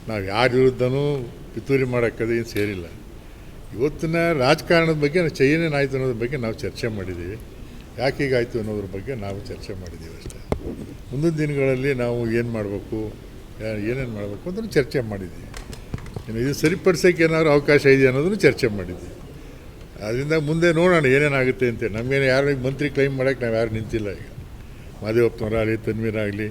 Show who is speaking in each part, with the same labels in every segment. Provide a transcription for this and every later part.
Speaker 1: ನಾವು ಯಾರ ವಿರುದ್ಧನೂ ಪಿತೂರಿ ಮಾಡೋಕ್ಕದು ಏನು ಸೇರಿಲ್ಲ. ಇವತ್ತಿನ ರಾಜಕಾರಣದ ಬಗ್ಗೆ ಏನೇನಾಯಿತು ಅನ್ನೋದ್ರ ಬಗ್ಗೆ ನಾವು ಚರ್ಚೆ ಮಾಡಿದ್ದೀವಿ. ಯಾಕೆ ಹೀಗಾಯಿತು ಅನ್ನೋದ್ರ ಬಗ್ಗೆ ನಾವು ಚರ್ಚೆ ಮಾಡಿದ್ದೀವಿ ಅಷ್ಟೇ. ಮುಂದಿನ ದಿನಗಳಲ್ಲಿ ನಾವು ಏನು ಮಾಡಬೇಕು, ಏನೇನು ಮಾಡಬೇಕು ಅಂತಲೂ ಚರ್ಚೆ ಮಾಡಿದ್ದೀವಿ. ಇದು ಸರಿಪಡಿಸೋಕ್ಕೆ ಏನಾದರೂ ಅವಕಾಶ ಇದೆಯಾ ಅನ್ನೋದನ್ನು ಚರ್ಚೆ ಮಾಡಿದ್ದೀವಿ. ಅದರಿಂದ ಮುಂದೆ ನೋಡೋಣ ಏನೇನಾಗುತ್ತೆ ಅಂತೇಳಿ. ನಮಗೇನು ಯಾರು ಮಂತ್ರಿ ಕ್ಲೈಮ್ ಮಾಡೋಕ್ಕೆ ನಾವು ಯಾರು ನಿಂತಿಲ್ಲ. ಈಗ ಮಾದೇವಪ್ಪನವರಾಗಲಿ, ತನ್ವೀರಾಗಲಿ,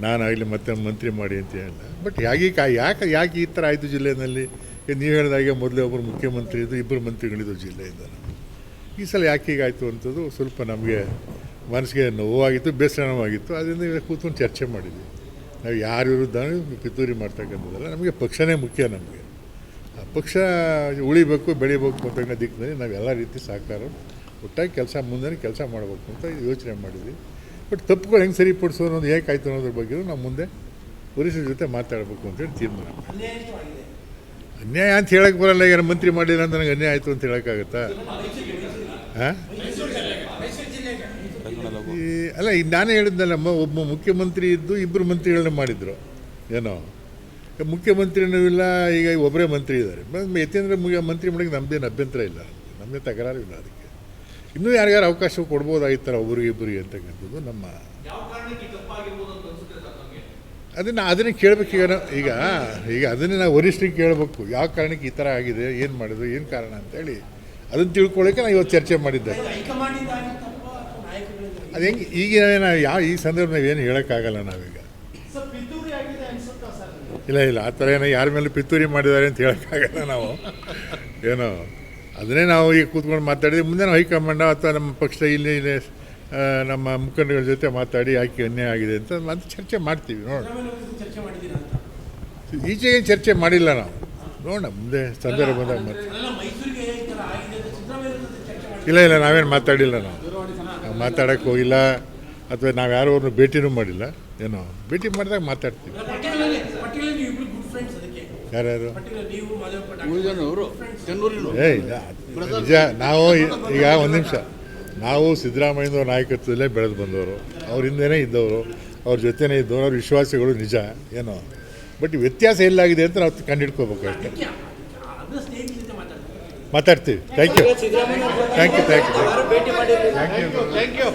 Speaker 1: ನಾನಾಗಲಿ ಮತ್ತೆ ಮಂತ್ರಿ ಮಾಡಿ ಅಂತ ಹೇಳಿಲ್ಲ. ಬಟ್ ಯಾಕೆ ಈ ಥರ ಆಯಿತು ಜಿಲ್ಲೆಯಲ್ಲಿ? ನೀವು ಹೇಳಿದಾಗೆ ಮೊದಲೇ ಒಬ್ಬರು ಮುಖ್ಯಮಂತ್ರಿ ಇದ್ದು, ಇಬ್ಬರು ಮಂತ್ರಿಗಳಿದ್ದು ಜಿಲ್ಲೆಯಿಂದ. ಈ ಸಲ ಯಾಕೆ ಹೀಗಾಯಿತು ಅಂಥದ್ದು ಸ್ವಲ್ಪ ನಮಗೆ ಮನಸ್ಸಿಗೆ ನೋವಾಗಿತ್ತು, ಬೇಸರವಾಗಿತ್ತು. ಅದರಿಂದ ಕೂತ್ಕೊಂಡು ಚರ್ಚೆ ಮಾಡಿದ್ವಿ. ನಾವು ಯಾರ ವಿರುದ್ಧ ಪಿತೂರಿ ಮಾಡ್ತಕ್ಕಂಥದ್ದಲ್ಲ. ನಮಗೆ ಪಕ್ಷನೇ ಮುಖ್ಯ. ನಮಗೆ ಆ ಪಕ್ಷ ಉಳಿಬೇಕು, ಬೆಳಿಬೇಕು ಅಂತ ದಿಕ್ಕಿನಲ್ಲಿ ನಾವು ಎಲ್ಲ ರೀತಿ ಸಹಕಾರ ಒಟ್ಟಾಗಿ ಮುಂದೆ ಕೆಲಸ ಮಾಡಬೇಕು ಅಂತ ಯೋಚನೆ ಮಾಡಿದ್ವಿ. ಬಟ್ ತಪ್ಪುಗಳು ಹೆಂಗೆ ಸರಿಪಡಿಸೋದು ಅನ್ನೋದು ಏಕಾಯ್ತು ಅನ್ನೋದ್ರ ಬಗ್ಗೆ ನಾವು ಮುಂದೆ ವರಿಷ್ಠರ ಜೊತೆ ಮಾತಾಡಬೇಕು ಅಂತೇಳಿ ತೀರ್ಮಾನ ಮಾಡಿ. ಅನ್ಯಾಯ ಅಂತ ಹೇಳಕ್ಕೆ ಬರಲ್ಲ. ಈಗ ಮಂತ್ರಿ ಮಾಡಿಲ್ಲ ಅಂತ ನನಗೆ ಅನ್ಯಾಯ ಆಯಿತು ಅಂತ ಹೇಳೋಕ್ಕಾಗತ್ತಾ? ಹಾಂ, ಅಲ್ಲ, ಈಗ ನಾನೇ ಹೇಳಿದ್ನಲ್ಲ, ಒಬ್ಬ ಮುಖ್ಯಮಂತ್ರಿ ಇದ್ದು ಇಬ್ಬರು ಮಂತ್ರಿಗಳನ್ನ ಮಾಡಿದರು. ಏನೋ ಮುಖ್ಯಮಂತ್ರಿನೂ ಇಲ್ಲ, ಈಗ ಒಬ್ಬರೇ ಮಂತ್ರಿ ಇದ್ದಾರೆ. ಯತೀಂದ್ರ ಮಂತ್ರಿ ಮಾಡೋಕ್ಕೆ ನಮ್ಮದೇನು ಅಭ್ಯಂತರ ಇಲ್ಲ, ನಮ್ಮದೇ ತಕರಾರು ಇಲ್ಲ. ಅದಕ್ಕೆ ಇನ್ನೂ ಯಾರ್ಯಾರು ಅವಕಾಶ ಕೊಡ್ಬೋದಾಗಿತ್ತಾರೆ ಒಬ್ಬರಿಗೆ ಇಬ್ಬರಿಗೆ ಅಂತಕ್ಕಂಥದ್ದು ನಮ್ಮ. ಅದನ್ನೇ ಕೇಳಬೇಕು. ಈಗ ಅದನ್ನೇ ನಾವು ವರಿಷ್ಠರಿಗೆ ಕೇಳಬೇಕು. ಯಾವ ಕಾರಣಕ್ಕೆ ಈ ಥರ ಆಗಿದೆ, ಏನು ಮಾಡಿದ್ರು, ಏನು ಕಾರಣ ಅಂತೇಳಿ ಅದನ್ನು ತಿಳ್ಕೊಳ್ಳೋಕ್ಕೆ ನಾವು ಇವತ್ತು ಚರ್ಚೆ ಮಾಡಿದ್ದೆ. ಅದು ಹೆಂಗೆ ಈಗಿನ ಈ ಸಂದರ್ಭ ಏನು ಹೇಳೋಕ್ಕಾಗಲ್ಲ ನಾವೀಗ. ಇಲ್ಲ ಆ ಥರ ಏನೋ ಯಾರ ಮೇಲೆ ಪಿತೂರಿ ಮಾಡಿದ್ದಾರೆ ಅಂತ ಹೇಳೋಕ್ಕಾಗಲ್ಲ ನಾವು. ಏನೋ ಅದನ್ನೇ ನಾವು ಈಗ ಕೂತ್ಕೊಂಡು ಮಾತಾಡಿದ್ವಿ. ಮುಂದೆ ನಾವು ಹೈಕಮಾಂಡ್ ಅಥವಾ ನಮ್ಮ ಪಕ್ಷ ಇಲ್ಲಿ ನಮ್ಮ ಮುಖಂಡಗಳ ಜೊತೆ ಮಾತಾಡಿ ಯಾಕೆ ಅನ್ಯಾಯ ಆಗಿದೆ ಅಂತ ಮತ್ತೆ ಚರ್ಚೆ ಮಾಡ್ತೀವಿ. ನೋಡೋಣ. ಈಚೆಗೆ ಚರ್ಚೆ ಮಾಡಿಲ್ಲ ನಾವು. ನೋಡೋಣ ಮುಂದೆ ಸಂದರ್ಭ ಬಂದಾಗ ಮತ್ತೆ. ಇಲ್ಲ ನಾವೇನು ಮಾತಾಡಿಲ್ಲ. ನಾವು ಮಾತಾಡೋಕ್ಕೆ ಹೋಗಿಲ್ಲ, ಅಥವಾ ನಾವು ಯಾರು ಅವ್ರನ್ನ ಭೇಟಿನೂ ಮಾಡಿಲ್ಲ. ಏನೋ ಭೇಟಿ ಮಾಡಿದಾಗ ಮಾತಾಡ್ತೀವಿ. ಯಾರ್ಯಾರು? ನಿಜ. ನಾವು ಈಗ ಒಂದು ನಿಮಿಷ, ನಾವು ಸಿದ್ದರಾಮಯ್ಯನವ್ರ ನಾಯಕತ್ವದಲ್ಲೇ ಬೆಳೆದು ಬಂದವರು, ಅವ್ರ ಹಿಂದೆನೇ ಇದ್ದವರು, ಅವ್ರ ಜೊತೆನೇ ಇದ್ದವರು, ಅವ್ರ ವಿಶ್ವಾಸಗಳು ನಿಜ. ಏನೋ ಬಟ್ ವ್ಯತ್ಯಾಸ ಎಲ್ಲಾಗಿದೆ ಅಂತ ನಾವು ಕಂಡುಹಿಡ್ಕೋಬೇಕು ಅಷ್ಟೇ. ಮಾತಾಡ್ತೀವಿ. Thank you.